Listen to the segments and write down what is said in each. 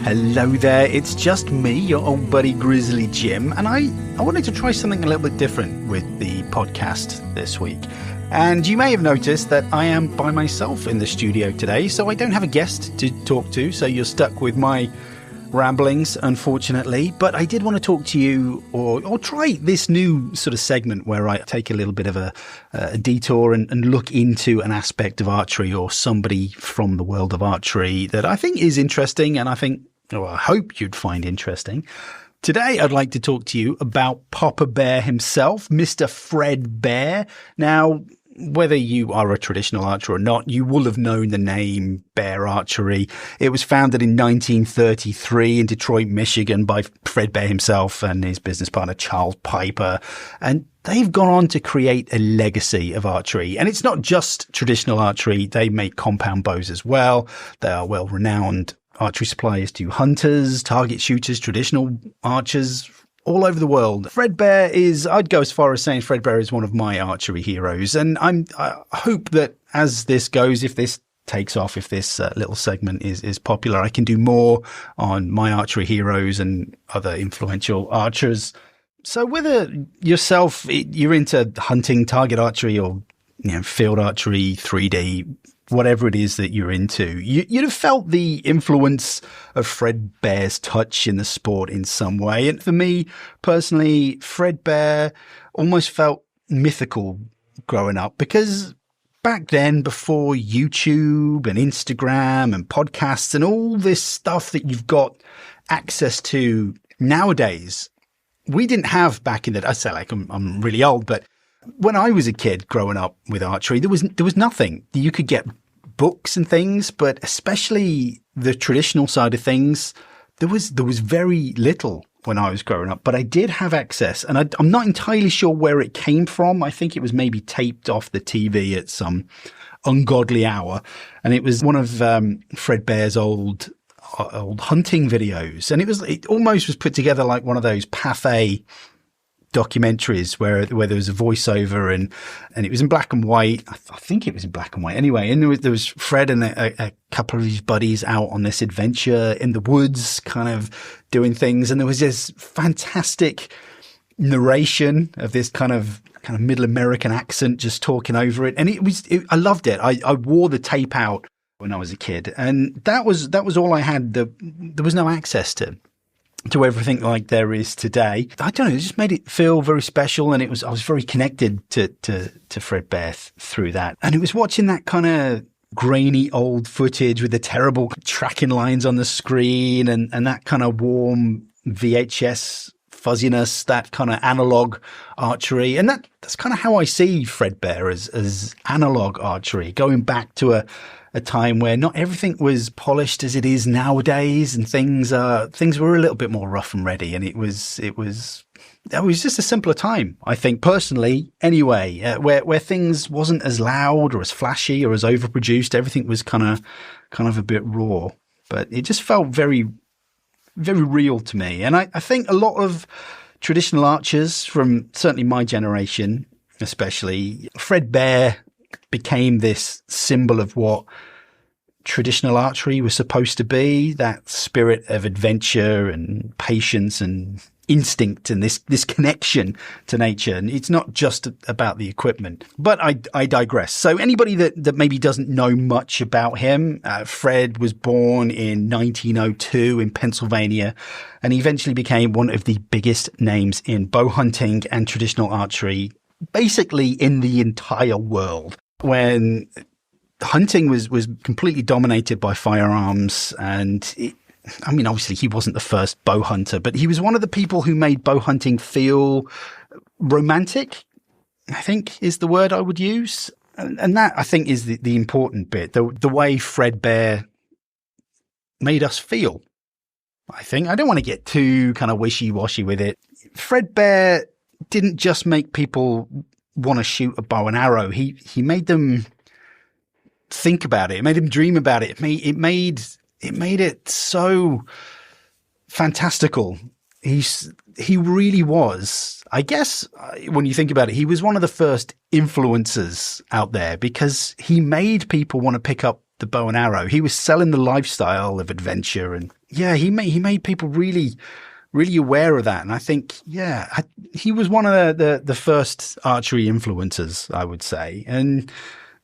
Hello there, it's just me, your old buddy Grizzly Jim, and I wanted to try something a little bit different with the podcast this week. And you may have noticed that I am by myself in the studio today, so I don't have a guest to talk to, so you're stuck with my ramblings, unfortunately. But I did want to talk to you, or try this new sort of segment where I take a little bit of a detour and look into an aspect of archery or somebody from the world of archery that I think is interesting, and I hope you'd find interesting. Today, I'd like to talk to you about Papa Bear himself, Mr. Fred Bear. Now, whether you are a traditional archer or not, you will have known the name Bear Archery. It was founded in 1933 in Detroit, Michigan by Fred Bear himself and his business partner, Charles Piper. And they've gone on to create a legacy of archery. And it's not just traditional archery. They make compound bows as well. They are well-renowned archery suppliers to hunters, target shooters, traditional archers all over the world. Fred Bear I'd go as far as saying Fred Bear is one of my archery heroes. And I hope that as this goes, if this takes off, if this little segment is popular, I can do more on my archery heroes and other influential archers. So whether yourself, you're into hunting, target archery, or field archery, 3D, whatever it is that you're into, you'd have felt the influence of Fred Bear's touch in the sport in some way. And for me personally, Fred Bear almost felt mythical growing up, because back then, before YouTube and Instagram and podcasts and all this stuff that you've got access to nowadays, we didn't have back in the day. I say like I'm really old, but when I was a kid growing up with archery, there was nothing. You could get books and things, but especially the traditional side of things, there was very little when I was growing up. But I did have access, and I'm not entirely sure where it came from. I think it was maybe taped off the TV at some ungodly hour, and it was one of Fred Bear's old hunting videos, and it almost was put together like one of those Pathé documentaries where there was a voiceover and it was in black and white. I think it was in black and white anyway. And there was Fred and a couple of his buddies out on this adventure in the woods, kind of doing things. And there was this fantastic narration of this kind of middle American accent, just talking over it. And I loved it. I wore the tape out when I was a kid, and that was all I had. There was no access to everything like there is today. I don't know, it just made it feel very special, and I was very connected to Fred Bear through that. And it was watching that kind of grainy old footage with the terrible tracking lines on the screen and that kind of warm VHS fuzziness, that kind of analog archery. And that's kind of how I see Fred Bear, as analog archery, going back to a time where not everything was polished as it is nowadays, and things were a little bit more rough and ready. And it was just a simpler time, I think, personally, anyway, where things wasn't as loud or as flashy or as overproduced. Everything was kind of a bit raw, but it just felt very, very real to me. And I think a lot of traditional archers from certainly my generation, especially, Fred Bear became this symbol of what traditional archery was supposed to be, that spirit of adventure and patience and instinct and this connection to nature. And it's not just about the equipment, but I digress. So anybody that maybe doesn't know much about him, Fred was born in 1902 in Pennsylvania, and he eventually became one of the biggest names in bow hunting and traditional archery, basically in the entire world, when hunting was completely dominated by firearms. And obviously he wasn't the first bow hunter, but he was one of the people who made bow hunting feel romantic, I think is the word I would use. And that, I think, is the important bit, the way Fred Bear made us feel. I think I don't want to get too kind of wishy-washy with it. Fred Bear didn't just make people want to shoot a bow and arrow. He made them think about it. It made them dream about it. It made it so fantastical. He really was, I guess, when you think about it, he was one of the first influencers out there, because he made people want to pick up the bow and arrow. He was selling the lifestyle of adventure, and yeah, he made people really aware of that. And I think, he was one of the first archery influencers, I would say. And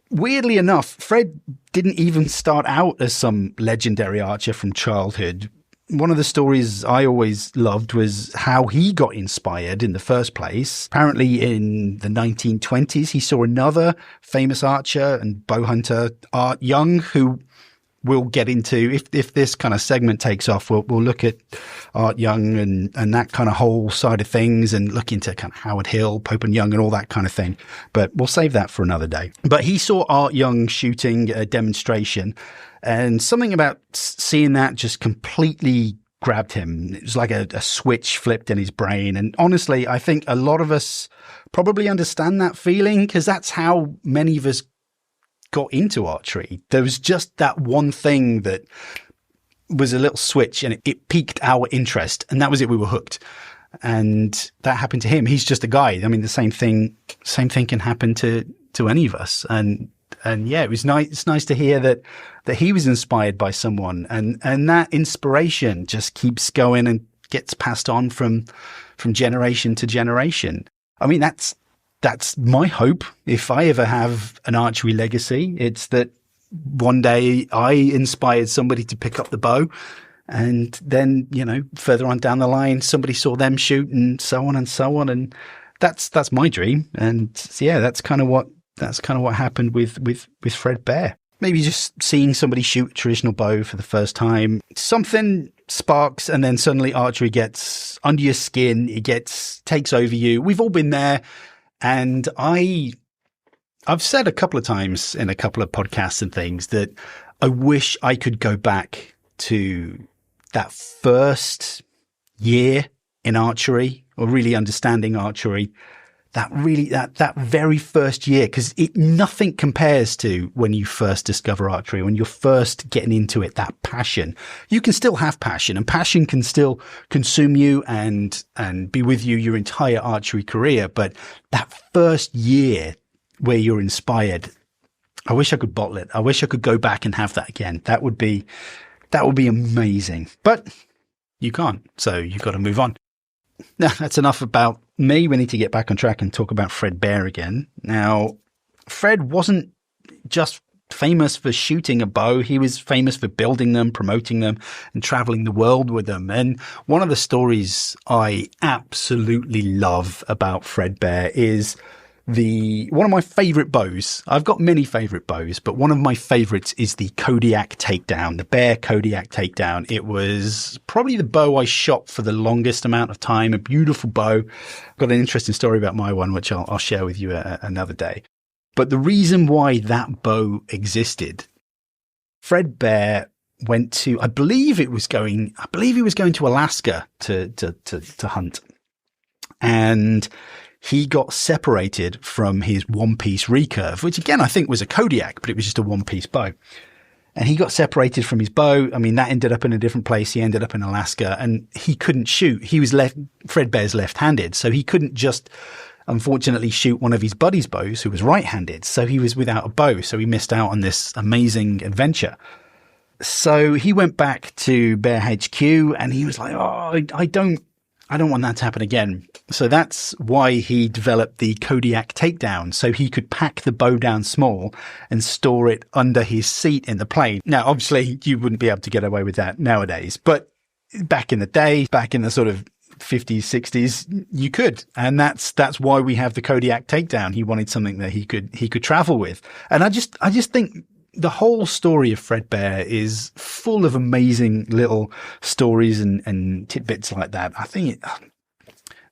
weirdly enough, Fred didn't even start out as some legendary archer from childhood. One of the stories I always loved was how he got inspired in the first place. Apparently in the 1920s, he saw another famous archer and bow hunter, Art Young, who we'll get into. If this kind of segment takes off, we'll look at Art Young and that kind of whole side of things, and look into kind of Howard Hill, Pope and Young and all that kind of thing. But we'll save that for another day. But he saw Art Young shooting a demonstration, and something about seeing that just completely grabbed him. It was like a switch flipped in his brain. And honestly, I think a lot of us probably understand that feeling, because that's how many of us got into archery. There was just that one thing that was a little switch, and it piqued our interest, and that was it. We were hooked. And that happened to him. He's just a guy. I mean, the same thing can happen to any of us. And yeah, it was nice. It's nice to hear that he was inspired by someone, and that inspiration just keeps going and gets passed on from generation to generation. I mean, that's my hope. If I ever have an archery legacy, it's that one day I inspired somebody to pick up the bow, and then, further on down the line, somebody saw them shoot, and so on and so on. And that's my dream. And yeah, that's kind of what happened with Fred Bear. Maybe just seeing somebody shoot a traditional bow for the first time, something sparks, and then suddenly archery gets under your skin. Takes over you. We've all been there. And I've said a couple of times in a couple of podcasts and things that I wish I could go back to that first year in archery, or really understanding archery. That very first year, because nothing compares to when you first discover archery, when you're first getting into it. That passion, you can still have passion, and passion can still consume you and be with you your entire archery career. But that first year where you're inspired, I wish I could bottle it. I wish I could go back and have that again. That would be amazing. But you can't, so you've got to move on. Now, that's enough about me. We need to get back on track and talk about Fred Bear again. Now, Fred wasn't just famous for shooting a bow. He was famous for building them, promoting them, and traveling the world with them. And one of the stories I absolutely love about Fred Bear is one of my favorite bows. I've got many favorite bows, but one of my favorites is the Kodiak Takedown, the Bear Kodiak Takedown. It was probably the bow I shot for the longest amount of time. A beautiful bow. I've got an interesting story about my one, which I'll share with you another day. But the reason why that bow existed, Fred Bear went to, I believe he was going to Alaska to hunt. And he got separated from his one-piece recurve, which again, I think was a Kodiak, but it was just a one-piece bow. And he got separated from his bow. I mean, that ended up in a different place. He ended up in Alaska, and he couldn't shoot. Fred Bear's left-handed, so he couldn't just, unfortunately, shoot one of his buddy's bows who was right-handed. So he was without a bow. So he missed out on this amazing adventure. So he went back to Bear HQ, and he was like, "Oh, I don't want that to happen again." So that's why he developed the Kodiak Takedown, so he could pack the bow down small and store it under his seat in the plane. Now, obviously, you wouldn't be able to get away with that nowadays, but back in the day, back in the sort of 50s, 60s, you could. And that's why we have the Kodiak Takedown. He wanted something that he could travel with. And I just think the whole story of Fred Bear is full of amazing little stories and tidbits like that. I think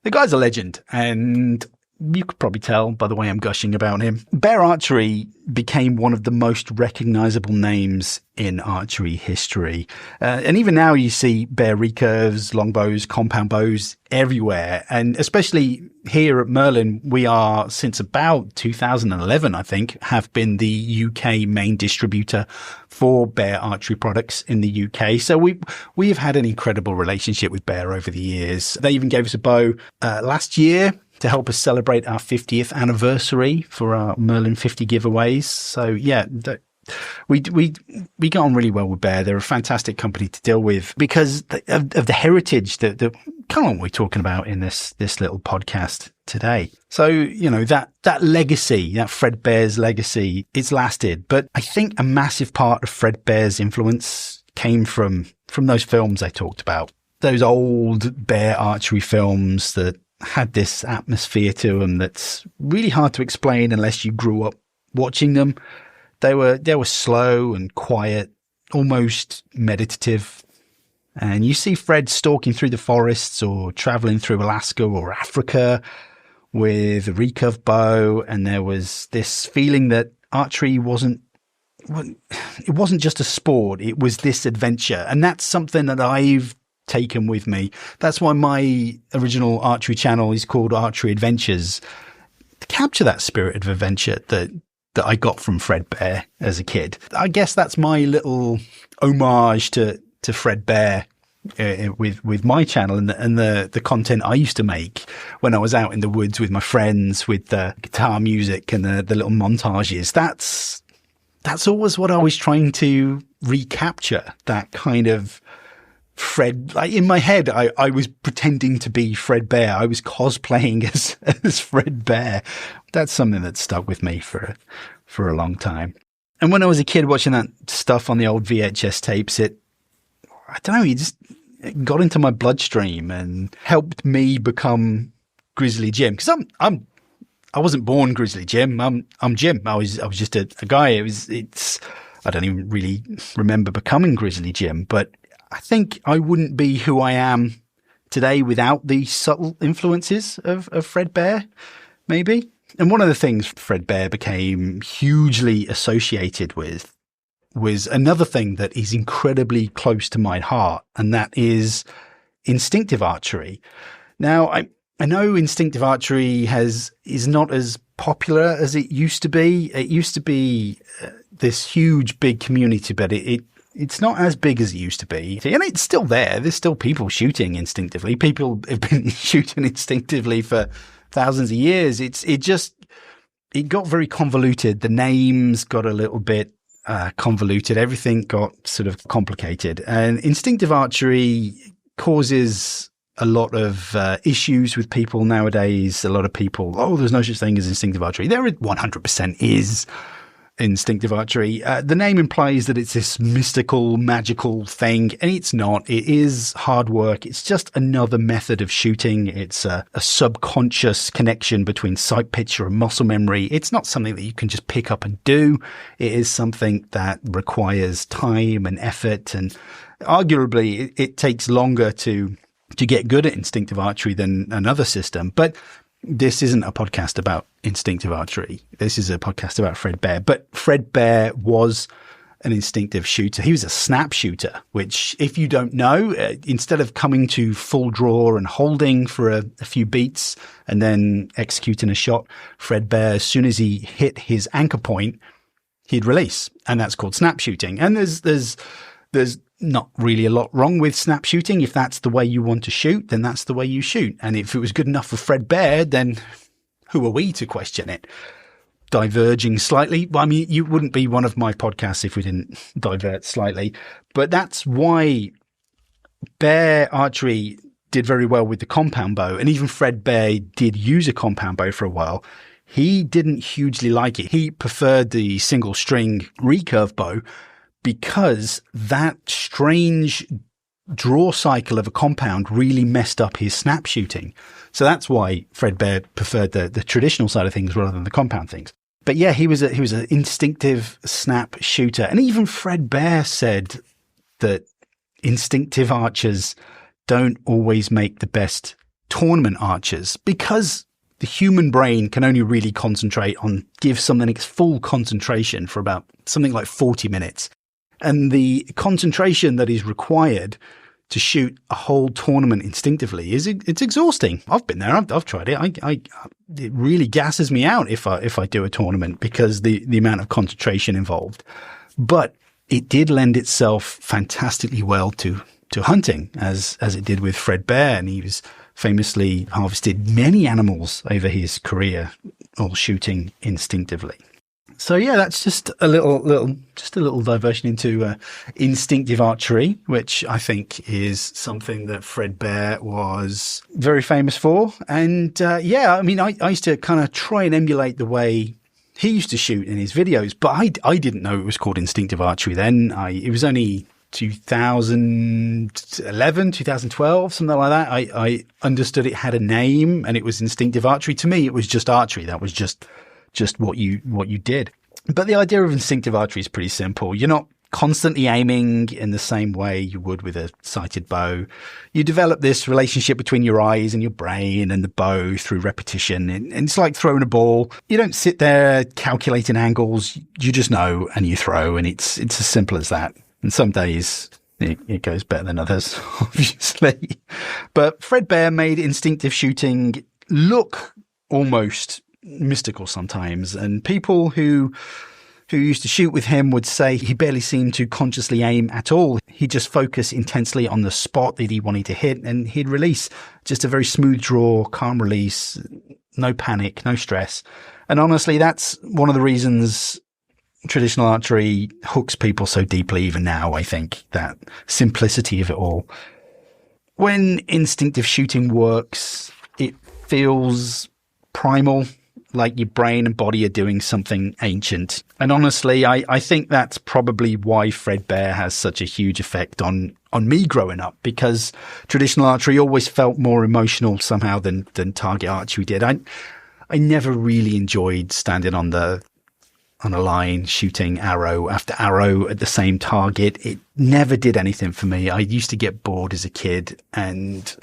the guy's a legend, and you could probably tell by the way I'm gushing about him. Bear Archery became one of the most recognizable names in archery history. And even now you see Bear recurves, longbows, compound bows everywhere. And especially here at Merlin, we are, since about 2011, I think, have been the UK main distributor for Bear Archery products in the UK. So we've had an incredible relationship with Bear over the years. They even gave us a bow last year to help us celebrate our 50th anniversary for our Merlin 50 giveaways. So yeah, we got on really well with Bear. They're a fantastic company to deal with because of the heritage that kind of what we're talking about in this little podcast today. So, that legacy, that Fred Bear's legacy, it's lasted. But I think a massive part of Fred Bear's influence came from those films I talked about. Those old Bear Archery films that had this atmosphere to them that's really hard to explain unless you grew up watching them. They were slow and quiet, almost meditative. And you see Fred stalking through the forests or traveling through Alaska or Africa with a recurve bow. And there was this feeling that archery wasn't just a sport. It was this adventure. And that's something that I've taken with me. That's why my original archery channel is called Archery Adventures, to capture that spirit of adventure that I got from Fred Bear as a kid. I guess that's my little homage to Fred Bear with my channel and the content I used to make when I was out in the woods with my friends with the guitar music and the little montages. That's always what I was trying to recapture, that kind of Fred. Like in my head, I was pretending to be Fred Bear. I was cosplaying as Fred Bear. That's something that stuck with me for a long time. And when I was a kid watching that stuff on the old VHS tapes, it just got into my bloodstream and helped me become Grizzly Jim. Because I wasn't born Grizzly Jim. I'm Jim. I was just a guy. I don't even really remember becoming Grizzly Jim, but I think I wouldn't be who I am today without the subtle influences of Fred Bear, maybe. And one of the things Fred Bear became hugely associated with was another thing that is incredibly close to my heart, and that is instinctive archery. Now, I know instinctive archery is not as popular as it used to be. It used to be this huge, big community, but it's not as big as it used to be. And it's still there. There's still people shooting instinctively. People have been shooting instinctively for thousands of years. It got very convoluted. The names got a little bit convoluted. Everything got sort of complicated. And instinctive archery causes a lot of issues with people nowadays. A lot of people, there's no such thing as instinctive archery. There 100% is instinctive archery. The name implies that it's this mystical, magical thing, and it's not. It is hard work. It's just another method of shooting. It's a subconscious connection between sight picture and muscle memory. It's not something that you can just pick up and do. It is something that requires time and effort, and arguably it takes longer to get good at instinctive archery than another system. But this isn't a podcast about instinctive archery. This is a podcast about Fred Bear. But Fred Bear was an instinctive shooter. He was a snap shooter, which, if you don't know, instead of coming to full draw and holding for a few beats and then executing a shot, Fred Bear, as soon as he hit his anchor point, he'd release. And that's called snap shooting. And there's not really a lot wrong with snap shooting. If that's the way you want to shoot, then that's the way you shoot. And if it was good enough for Fred Bear, then who are we to question it? Diverging slightly. Well, I mean, you wouldn't be one of my podcasts if we didn't divert slightly. But that's why Bear Archery did very well with the compound bow. And even Fred Bear did use a compound bow for a while. He didn't hugely like it. He preferred the single string recurve bow, because that strange draw cycle of a compound really messed up his snap shooting. So that's why Fred Bear preferred the traditional side of things rather than the compound things. But yeah, he was an instinctive snap shooter. And even Fred Bear said that instinctive archers don't always make the best tournament archers, because the human brain can only really give something its full concentration for about something like 40 minutes. And the concentration that is required to shoot a whole tournament instinctively it's exhausting. I've been there. I've tried it. It really gasses me out if I do a tournament, because the amount of concentration involved. But it did lend itself fantastically well to hunting, as it did with Fred Bear, and he was famously harvested many animals over his career, all shooting instinctively. So yeah, that's just a little diversion into instinctive archery, which I think is something that Fred Bear was very famous for. And I mean, I used to kind of try and emulate the way he used to shoot in his videos, but I didn't know it was called instinctive archery then. It was only 2011, 2012, something like that. I understood it had a name and it was instinctive archery. To me, it was just archery. That was just what you did. But the idea of instinctive archery is pretty simple. You're not constantly aiming in the same way you would with a sighted bow. You develop this relationship between your eyes and your brain and the bow through repetition. And it's like throwing a ball. You don't sit there calculating angles. You just know and you throw, and it's as simple as that. And some days it goes better than others, obviously. But Fred Bear made instinctive shooting look almost mystical sometimes, and people who used to shoot with him would say he barely seemed to consciously aim at all. He'd just focus intensely on the spot that he wanted to hit, and he'd release just a very smooth draw, calm release, no panic, no stress. And honestly, that's one of the reasons traditional archery hooks people so deeply even now, I think, that simplicity of it all. When instinctive shooting works, it feels primal, like your brain and body are doing something ancient. And honestly, I think that's probably why Fred Bear has such a huge effect on me growing up, because traditional archery always felt more emotional somehow than target archery did. I never really enjoyed standing on a line, shooting arrow after arrow at the same target. It never did anything for me. I used to get bored as a kid, and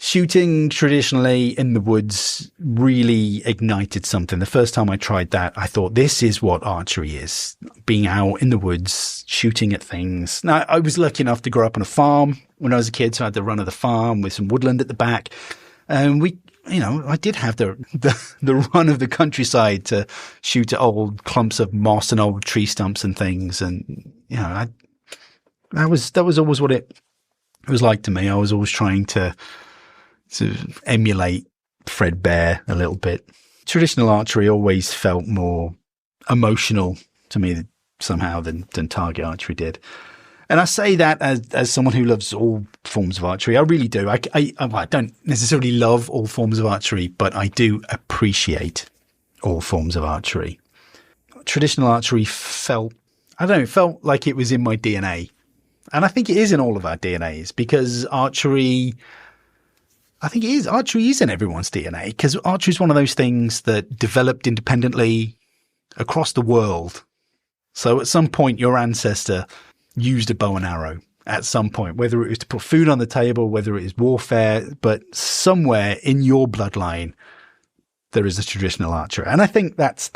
shooting traditionally in the woods really ignited something. The first time I tried that, I thought, this is what archery is. Being out in the woods, shooting at things. Now, I was lucky enough to grow up on a farm when I was a kid, so I had the run of the farm with some woodland at the back. And I did have the run of the countryside to shoot at old clumps of moss and old tree stumps and things. And, that was always what it was like to me. I was always trying to emulate Fred Bear a little bit. Traditional archery always felt more emotional to me somehow than target archery did. And I say that as someone who loves all forms of archery. I really do. I don't necessarily love all forms of archery, but I do appreciate all forms of archery. Traditional archery felt like it was in my DNA. And I think it is in all of our DNAs, because archery is in everyone's DNA, because archery is one of those things that developed independently across the world. So at some point, your ancestor used a bow and arrow at some point, whether it was to put food on the table, whether it is warfare, but somewhere in your bloodline, there is a traditional archer. And I think that's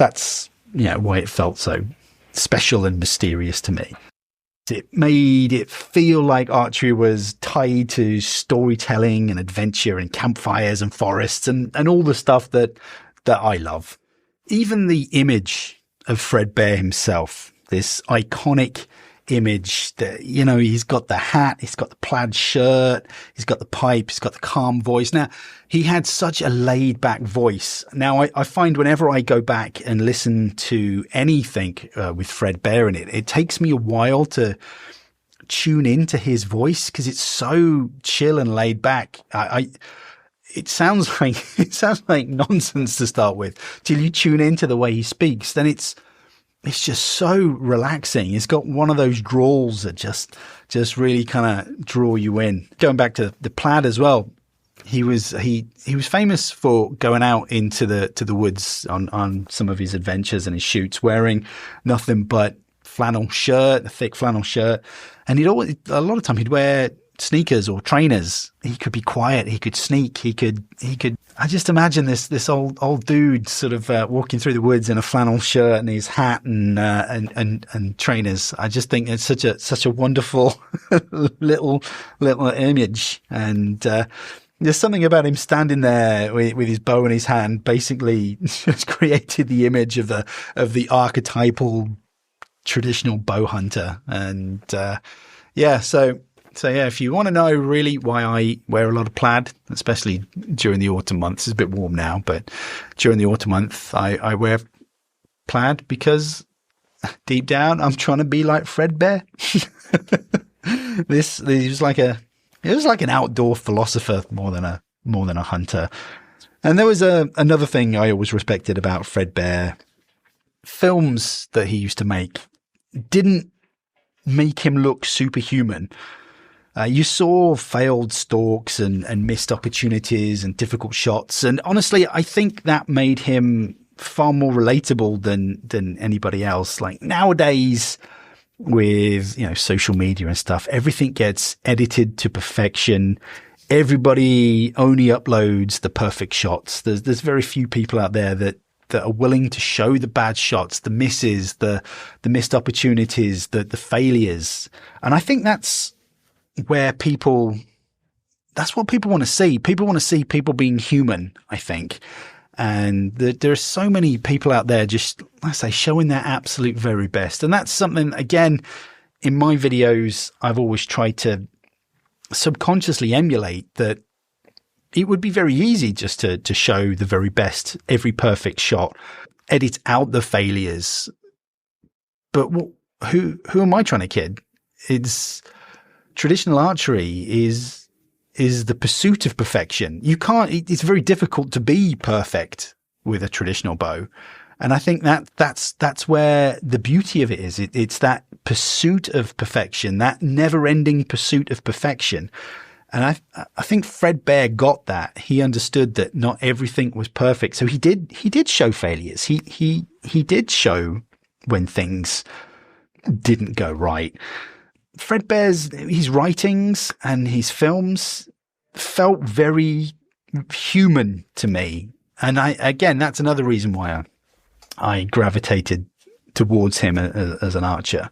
why it felt so special and mysterious to me. It made it feel like archery was tied to storytelling and adventure and campfires and forests and all the stuff that I love. Even the image of Fred Bear himself, this iconic image that, he's got the hat, he's got the plaid shirt, he's got the pipe, he's got the calm voice. Now, he had such a laid back voice. Now, I find whenever I go back and listen to anything with Fred Bear in it, it takes me a while to tune into his voice, because it's so chill and laid back. It sounds like nonsense to start with, till you tune into the way he speaks. Then it's just so relaxing. He's got one of those drawls that just really kind of draw you in. Going back to the plaid as well, he was famous for going out into the woods on some of his adventures and his shoots, wearing nothing but a thick flannel shirt, and a lot of time he'd wear sneakers or trainers. He could be quiet. He could sneak. He could. I just imagine this old dude sort of walking through the woods in a flannel shirt and his hat and trainers. I just think it's such a wonderful little image. And there's something about him standing there with his bow in his hand, basically just created the image of the archetypal traditional bow hunter. And So yeah, if you want to know really why I wear a lot of plaid, especially during the autumn months, it's a bit warm now, but during the autumn month, I wear plaid because deep down I'm trying to be like Fred Bear. This was like an outdoor philosopher more than a hunter. And there was another thing I always respected about Fred Bear. Films that he used to make didn't make him look superhuman. You saw failed stalks and missed opportunities and difficult shots. And honestly, I think that made him far more relatable than anybody else. Like nowadays with, social media and stuff, everything gets edited to perfection. Everybody only uploads the perfect shots. There's very few people out there that are willing to show the bad shots, the misses, the missed opportunities, the failures. And I think that's what people want to see. People want to see people being human, I think. And there are so many people out there just, like I say, showing their absolute very best. And that's something, again, in my videos, I've always tried to subconsciously emulate, that it would be very easy just to show the very best, every perfect shot, edit out the failures. But who am I trying to kid? Traditional archery is the pursuit of perfection. It's very difficult to be perfect with a traditional bow. And I think that's where the beauty of it is. It's that pursuit of perfection, that never ending pursuit of perfection. And I think Fred Bear got that. He understood that not everything was perfect. So he did show failures. He did show when things didn't go right. Fred Bear's, his writings and his films felt very human to me. And again, that's another reason why I gravitated towards him as an archer.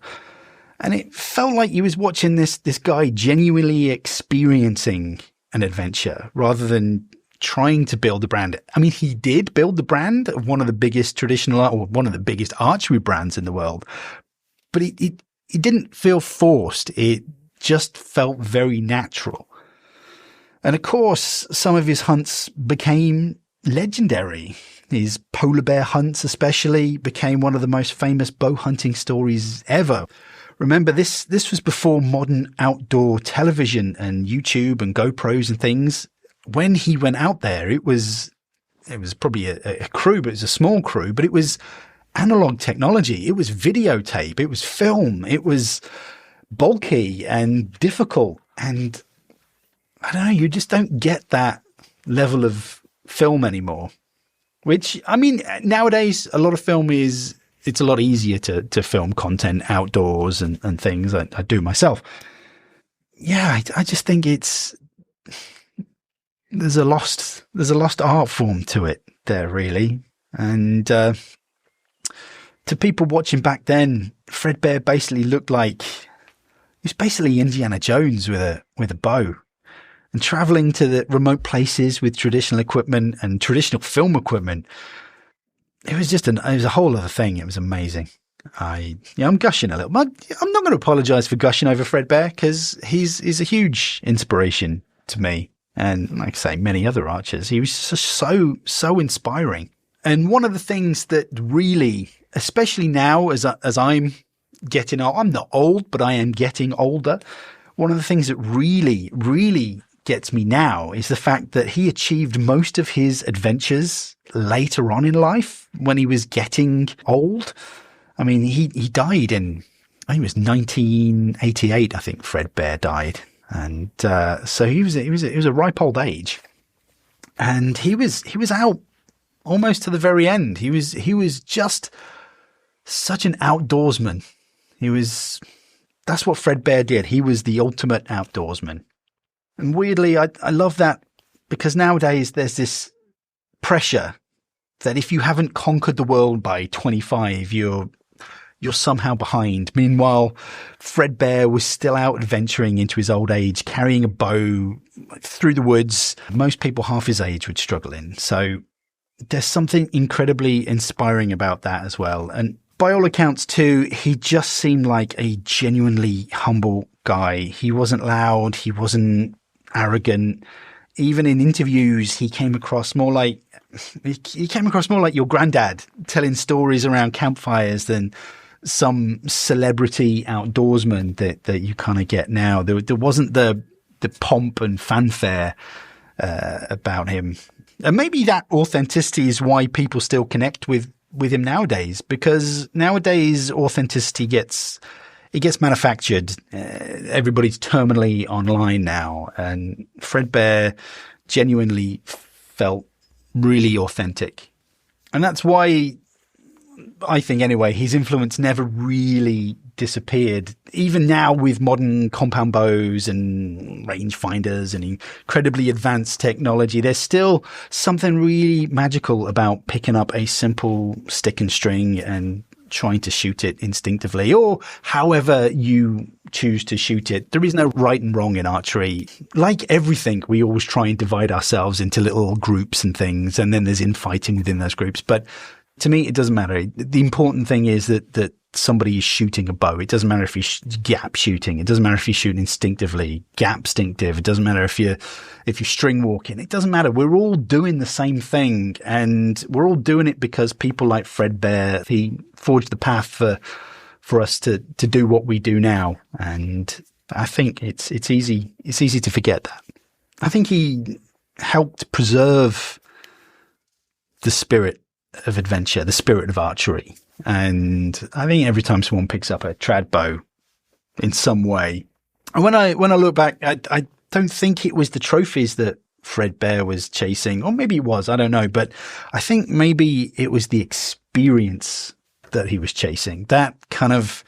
And it felt like you was watching this guy genuinely experiencing an adventure rather than trying to build a brand. I mean, he did build the brand of one of the biggest one of the biggest archery brands in the world, but it didn't feel forced. It just felt very natural. And of course, some of his hunts became legendary. His polar bear hunts especially became one of the most famous bow hunting stories ever. Remember, this was before modern outdoor television and YouTube and GoPros and things. When he went out there, it was probably a crew, but it was a small crew, but it was analog technology. It was videotape. It was film. It was bulky and difficult. And I don't know, you just don't get that level of film anymore. Which, I mean, nowadays, a lot of film it's a lot easier to film content outdoors and things. I do myself. Yeah, I just think there's a lost art form to it there, really. And to people watching back then, Fred Bear basically looked like he was basically Indiana Jones with a bow, and traveling to the remote places with traditional equipment and traditional film equipment. It was a whole other thing. It was amazing. I'm gushing a little. I'm not going to apologize for gushing over Fred Bear because he's a huge inspiration to me. And like I say, many other archers. He was so inspiring. And one of the things that really, especially now as I'm getting old, I'm not old, but I am getting older. One of the things that really, really gets me now is the fact that he achieved most of his adventures later on in life when he was getting old. I mean, he died I think it was 1988, I think Fred Bear died. And so he was a ripe old age. And he was out almost to the very end. He was just such an outdoorsman. That's what Fred Bear did. He was the ultimate outdoorsman. And weirdly, I love that because nowadays there's this pressure that if you haven't conquered the world by 25, you're somehow behind. Meanwhile, Fred Bear was still out adventuring into his old age, carrying a bow through the woods. Most people half his age would struggle in. So there's something incredibly inspiring about that as well. And by all accounts too, he just seemed like a genuinely humble guy. He wasn't loud. He wasn't arrogant. even in interviews, he came across more like your granddad, telling stories around campfires than some celebrity outdoorsman that you kind of get now. There wasn't the pomp and fanfare about him. And maybe that authenticity is why people still connect with him nowadays, because nowadays authenticity gets manufactured. Everybody's terminally online now, and Fred Bear genuinely felt really authentic. And that's why I think, anyway, his influence never really disappeared. Even now with modern compound bows and rangefinders and incredibly advanced technology, there's still something really magical about picking up a simple stick and string and trying to shoot it instinctively, or however you choose to shoot it. There is no right and wrong in archery. Like everything, we always try and divide ourselves into little groups and things, and then there's infighting within those groups. But to me, it doesn't matter. The important thing is that somebody is shooting a bow. It doesn't matter if you're gap shooting. It doesn't matter if you shoot instinctively, gap stinctive. It doesn't matter if you're string walking. It doesn't matter. We're all doing the same thing, and we're all doing it because people like Fred Bear, he forged the path for us to do what we do now. And I think it's easy to forget that. I think he helped preserve the spirit of adventure, the spirit of archery. And I think every time someone picks up a trad bow in some way, and when I look back, I don't think it was the trophies that Fred Bear was chasing, or maybe it was, I don't know, but I think maybe it was the experience that he was chasing, that kind of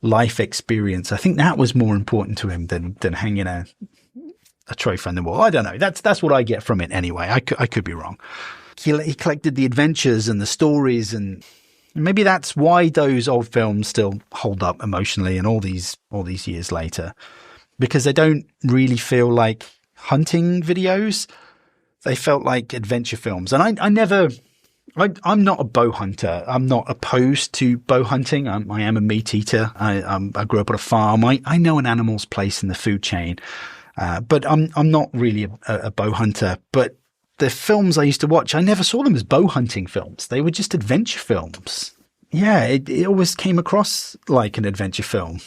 life experience. I think that was more important to him than hanging a trophy on the wall. I don't know. That's what I get from it anyway. I could be wrong. He collected the adventures and the stories, and maybe that's why those old films still hold up emotionally and all these years later, because they don't really feel like hunting videos. They felt like adventure films. And I'm not a bow hunter. I'm not opposed to bow hunting. I am a meat eater. I grew up on a farm. I know an animal's place in the food chain, but I'm not really a bow hunter. But the films I used to watch, I never saw them as bow hunting films. They were just adventure films. Yeah, it always came across like an adventure film.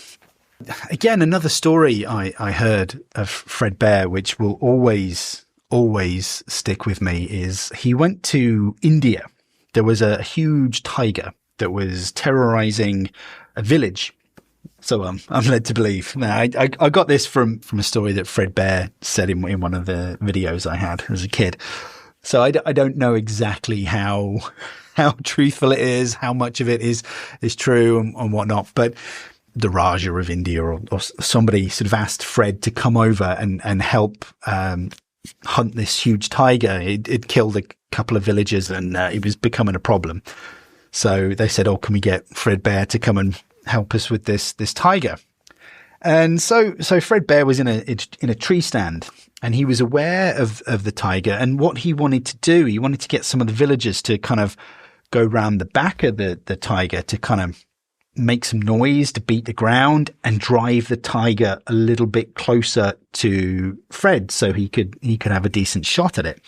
Again, another story I heard of Fred Bear, which will always stick with me, is he went to India. There was a huge tiger that was terrorizing a village. So I'm led to believe. Now, I got this from a story that Fred Bear said in one of the videos I had as a kid. So I don't know exactly how truthful it is, how much of it is true and whatnot. But the Raja of India or somebody sort of asked Fred to come over and help hunt this huge tiger. It killed a couple of villagers and it was becoming a problem. So they said, "Oh, can we get Fred Bear to come and help us with this tiger?" And so Fred Bear was in a tree stand, and he was aware of the tiger. And what he wanted to do, he wanted to get some of the villagers to kind of go round the back of the tiger to kind of make some noise, to beat the ground and drive the tiger a little bit closer to Fred so he could have a decent shot at it.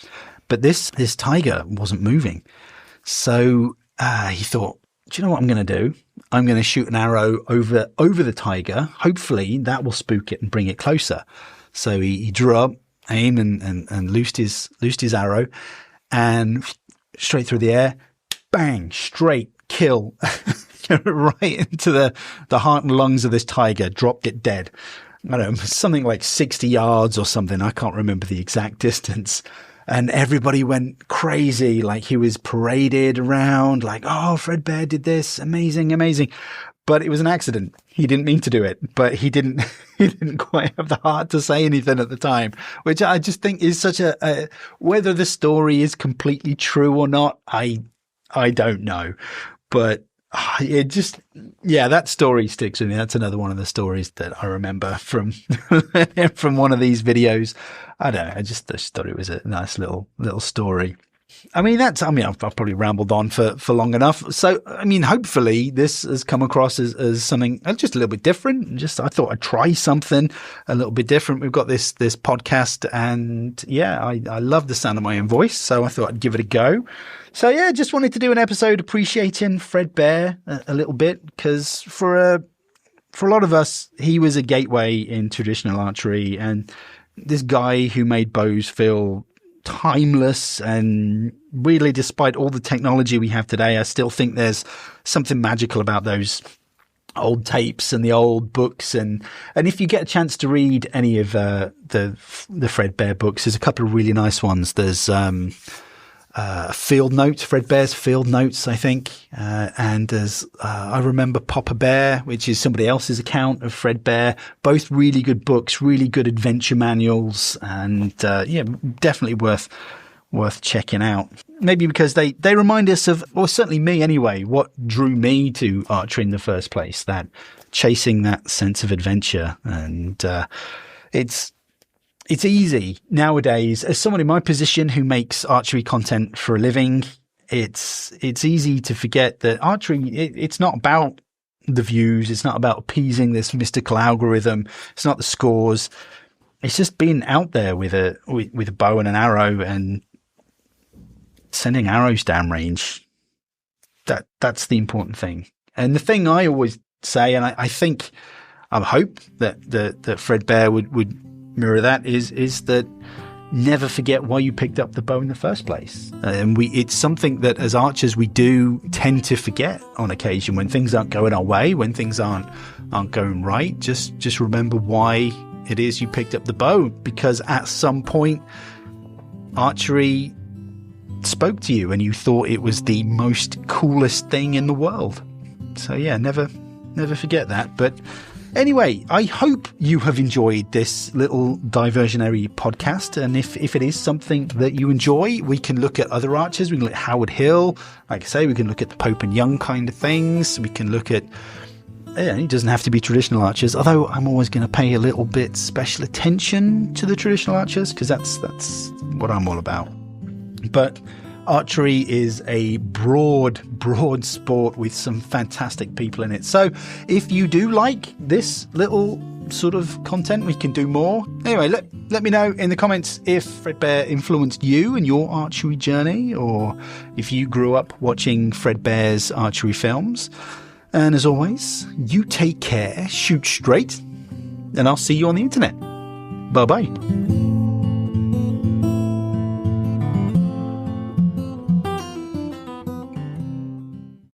But this tiger wasn't moving. So he thought, do you know what I'm going to do? I'm going to shoot an arrow over the tiger. Hopefully that will spook it and bring it closer. So he drew up, aimed and loosed his arrow, and straight through the air, bang, straight kill, right into the heart and lungs of this tiger, dropped it dead. I don't know, something like 60 yards or something. I can't remember the exact distance. And everybody went crazy, like he was paraded around, like, "Oh, Fred Bear did this. Amazing, amazing." But it was an accident. He didn't mean to do it, but he didn't quite have the heart to say anything at the time, which I just think is such a whether the story is completely true or not, I don't know. But it just, yeah, that story sticks with me. That's another one of the stories that I remember from one of these videos. I don't know. I just thought it was a nice little story. I've probably rambled on for long enough. So, hopefully this has come across as something just a little bit different. I thought I'd try something a little bit different. We've got this podcast, and I love the sound of my own voice. So I thought I'd give it a go. So just wanted to do an episode appreciating Fred Bear a little bit, because for a lot of us, he was a gateway in traditional archery, and this guy who made bows feel timeless. And really, despite all the technology we have today, I still think there's something magical about those old tapes and the old books. And if you get a chance to read any of the Fred Bear books, there's a couple of really nice ones. There's Field Notes, Fred Bear's Field Notes, I think. And there's, I remember Papa Bear, which is somebody else's account of Fred Bear. Both really good books, really good adventure manuals, and, definitely worth checking out. Maybe because they remind us of, or certainly me anyway, what drew me to archery in the first place, that chasing that sense of adventure. And, it's easy nowadays, as someone in my position who makes archery content for a living, it's easy to forget that archery, it's not about the views. It's not about appeasing this mystical algorithm. It's not the scores. It's just being out there with a bow and an arrow and sending arrows downrange. That's the important thing. And the thing I always say, and I hope that Fred Bear would mirror that, is that never forget why you picked up the bow in the first place. And it's something that as archers we do tend to forget on occasion when things aren't going our way, when things aren't going right. Just remember why it is you picked up the bow, because at some point archery spoke to you and you thought it was the most coolest thing in the world. So never forget that. But anyway, I hope you have enjoyed this little diversionary podcast. And if it is something that you enjoy, we can look at other archers. We can look at Howard Hill. Like I say, we can look at the Pope and Young kind of things. We can look at, it doesn't have to be traditional archers, although I'm always going to pay a little bit special attention to the traditional archers, because that's what I'm all about. But archery is a broad sport with some fantastic people in it. So if you do like this little sort of content, we can do more. Anyway, let me know in the comments if Fred Bear influenced you in your archery journey, or if you grew up watching Fred Bear's archery films. And as always, you take care, shoot straight, and I'll see you on the internet. Bye-bye.